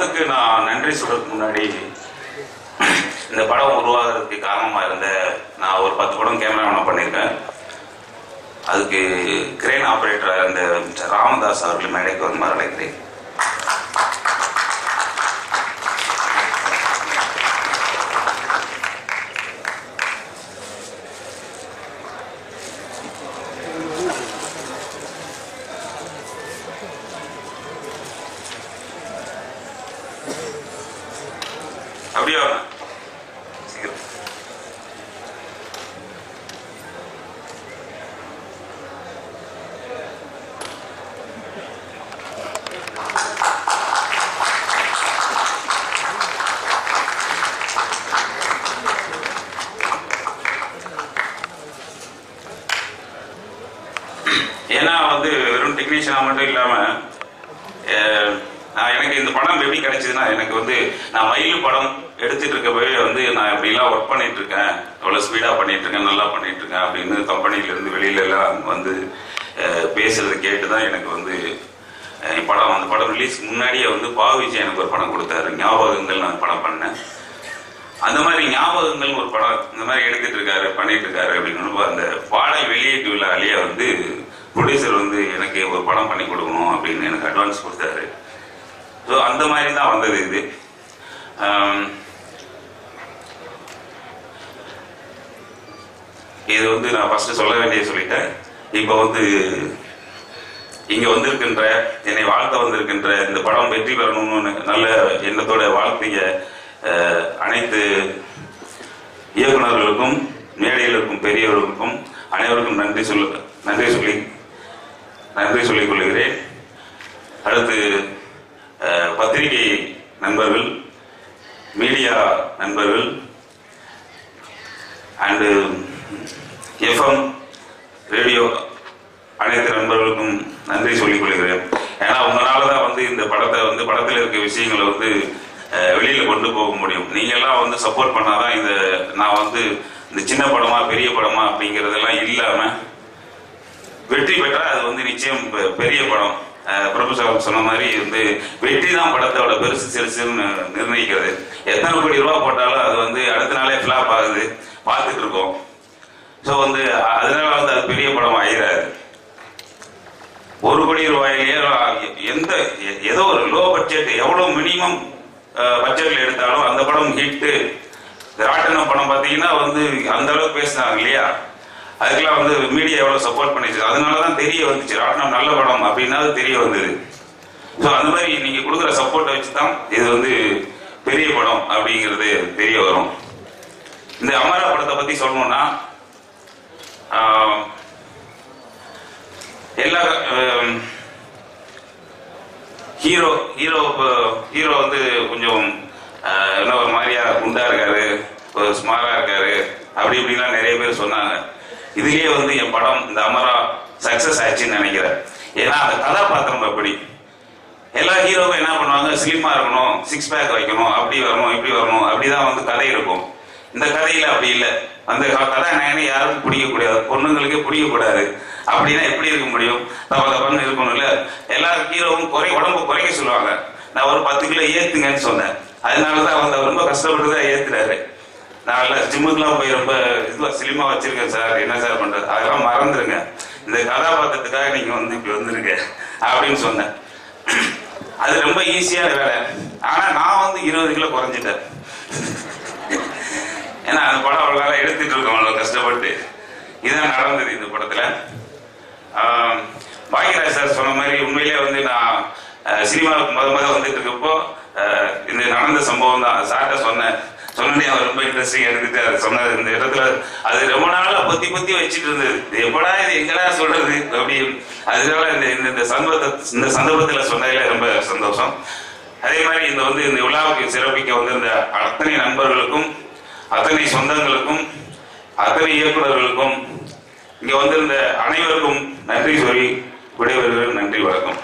படத்துக்கு நான் நன்றி சொல்றதுக்கு முன்னாடி இந்த படம் உருவாகிறதுக்கு காரணமா இருந்த நான் ஒரு 10 படம் கேமராமேன் பண்ணியிருக்கேன். அதுக்கு கிரேன் ஆபரேட்டரா இருந்த ராமதாஸ் அவர்கள் மேடைக்கு வருமாறு அழைக்கிறேன். அப்படியே சீக்கிரம். ஏன்னா வெறும் டெக்னீஷியனா மட்டும் இல்லாம எனக்கு இந்த படம் எப்படி கிடைச்சதுன்னா, எனக்கு நான் மயில் படம் எடுத்துட்டு இருக்கப்பவே நான் இப்படிலாம் ஒர்க் பண்ணிட்டு இருக்கேன், அவ்வளவு ஸ்பீடா பண்ணிட்டு இருக்கேன், நல்லா பண்ணிட்டு இருக்கேன் அப்படின்னு கம்பெனில இருந்து வெளியில எல்லாம் பேசுறது கேட்டுதான் எனக்கு படம் அந்த படம் ரிலீஸ் முன்னாடியே பாவிஜய் எனக்கு ஒரு படம் கொடுத்தாரு, ஞாபகங்கள் நான் படம் பண்ணேன். அந்த மாதிரி ஞாபகங்கள் ஒரு படம் இந்த மாதிரி எடுத்துட்டு இருக்காரு பண்ணிட்டு இருக்காரு அப்படின்னு அந்த பாடல் வெளியீட்டு விழாலேயே ப்ரொடியூசர் எனக்கு ஒரு படம் பண்ணி கொடுக்கணும் அப்படின்னு எனக்கு அட்வான்ஸ் கொடுத்தாரு. ஸோ அந்த மாதிரி தான் வந்தது இது. இது நான் ஃபர்ஸ்ட் சொல்ல வேண்டிய சொல்லிட்டேன். இப்போ இங்க வந்திருக்கின்ற என்னை வாழ்த்த வந்திருக்கின்ற இந்த படம் வெற்றி பெறணும்னு நல்ல எண்ணத்தோட வாழ்க்கைய அனைத்து இயக்குநர்களுக்கும் மேடையில் இருக்கும் பெரியவர்களுக்கும் அனைவருக்கும் நன்றி சொல்லிக் கொள்கிறேன். அடுத்து பத்திரிகை நண்பர்கள், மீடியா நண்பர்கள் அண்டு எஃப்எம் ரேடியோ அனைத்து நண்பர்களுக்கும் நன்றி சொல்லிக் கொள்கிறேன். ஏன்னா உங்களாலதான் இந்த படத்தை படத்தில் இருக்க விஷயங்களை வெளியில கொண்டு போக முடியும். நீங்க எல்லாம் சப்போர்ட் பண்ணாதான் நான் இந்த சின்ன படமா பெரிய படமா அப்படிங்கறதெல்லாம் இல்லாம வெற்றி பெற்றா அது நிச்சயம் பெரிய படம். பிரபு சார் சொன்ன மாதிரி வெற்றி தான் படத்தோட பெருசு சிறுசுன்னு நிர்ணயிக்கிறது. எத்தனை கோடி ரூபாய் போட்டாலும் அது அடுத்த நாளே பிளாப் ஆகுது, பார்த்துட்டு இருக்கோம். ஸோ அதனால அது பெரிய படம் ஆகிறாரு. 1 கோடி ரூபாயிலேயே ஏதோ ஒரு லோ பட்ஜெட் எவ்வளவு மினிமம் பட்ஜெட்ல எடுத்தாலும் அந்த படம் ஹிட்டு. ராட்டனம் படம் பார்த்தீங்கன்னா அந்த அளவுக்கு பேசினாங்க இல்லையா, அதுக்கெல்லாம் மீடியா எவ்வளவு சப்போர்ட் பண்ணிச்சு. அதனாலதான் தெரிய வந்துச்சு ராட்டனம் நல்ல படம் அப்படின்னா தெரிய வந்தது. ஸோ அந்த மாதிரி நீங்க கொடுக்குற சப்போர்ட்டை வச்சுதான் இது பெரிய படம் அப்படிங்கிறது தெரிய வரும். இந்த அமரா படத்தை பத்தி சொல்லணும்னா எல்லா ஹீரோ கொஞ்சம் என்ன ஒரு மாதிரியா குண்டா இருக்காரு, ஒரு ஸ்மாரா இருக்காரு, அப்படி இப்படிலாம் நிறைய பேர் சொன்னாங்க. இதுலயே என் படம் இந்த அமரா சக்சஸ் ஆயிடுச்சுன்னு நினைக்கிறேன். ஏன்னா அந்த கதாபாத்திரம் அப்படி எல்லா ஹீரோவும் என்ன பண்ணுவாங்க, ஸ்லிம்மா இருக்கணும், 6 பேக் வைக்கணும், அப்படி வரணும் இப்படி வரணும், அப்படிதான் கதை இருக்கும். இந்த கதையில அப்படி இல்லை. அந்த கதாநாயகனை யாருக்கும் பிடிக்கக்கூடாது, பொண்ணுங்களுக்கே பிடிக்கக்கூடாது. அப்படின்னா எப்படி இருக்க முடியும், தப்பன்னு இருக்கணும்ல. எல்லா ஹீரோவும் உடம்பு குறைக்க சொல்லுவாங்க. நான் ஒரு 10 கிலோ ஏத்துங்கன்னு சொன்னேன். அதனாலதான் அவர் ரொம்ப கஷ்டப்பட்டுதான் ஏத்துறாரு. நான் ஜிம்முக்குலாம் போய் ரொம்ப ஸ்லிமா வச்சிருக்கேன் சார், என்ன சார் பண்றது, அதெல்லாம் மறந்துருங்க, இந்த கதாபாத்திரத்துக்காக நீங்க இப்படி வந்திருக்க அப்படின்னு சொன்னேன். அது ரொம்ப ஈஸியான வேலை. ஆனா நான் 20 கிலோ குறைஞ்சிட்டேன். ஏன்னா அந்த படம் அவ்வளோ எடுத்துட்டு இருக்கோம், அவ்வளோ கஷ்டப்பட்டு. இதுதான் நடந்தது இந்த படத்துல. பாக்யராஜ் சார் சொன்ன மாதிரி உண்மையிலே நான் சினிமாவுக்கு முத வந்துட்டு இருக்கப்போ இந்த நடந்த சம்பவம் தான் சார்ட்ட சொன்னே அவர் ரொம்ப இன்ட்ரெஸ்டிங் எடுத்துட்டு அதை சொன்னார். இந்த இடத்துல அது ரொம்ப நாளா பொத்தி வச்சுட்டு இருந்தது, எப்படா இது எங்கடா சொல்றது அப்படி. அதனால இந்த சந்தர்ப்பத்தில் சொன்னதுல ரொம்ப சந்தோஷம். அதே மாதிரி இந்த விழாவுக்கு சிறப்பிக்க வந்திருந்த அத்தனை நண்பர்களுக்கும், அத்தனை சொந்தங்களுக்கும், அத்தனை இயக்குநர்களுக்கும், இங்க வந்திருந்த அனைவருக்கும் நன்றி சொல்லி விடைபெறுகிறேன். நன்றி, வணக்கம்.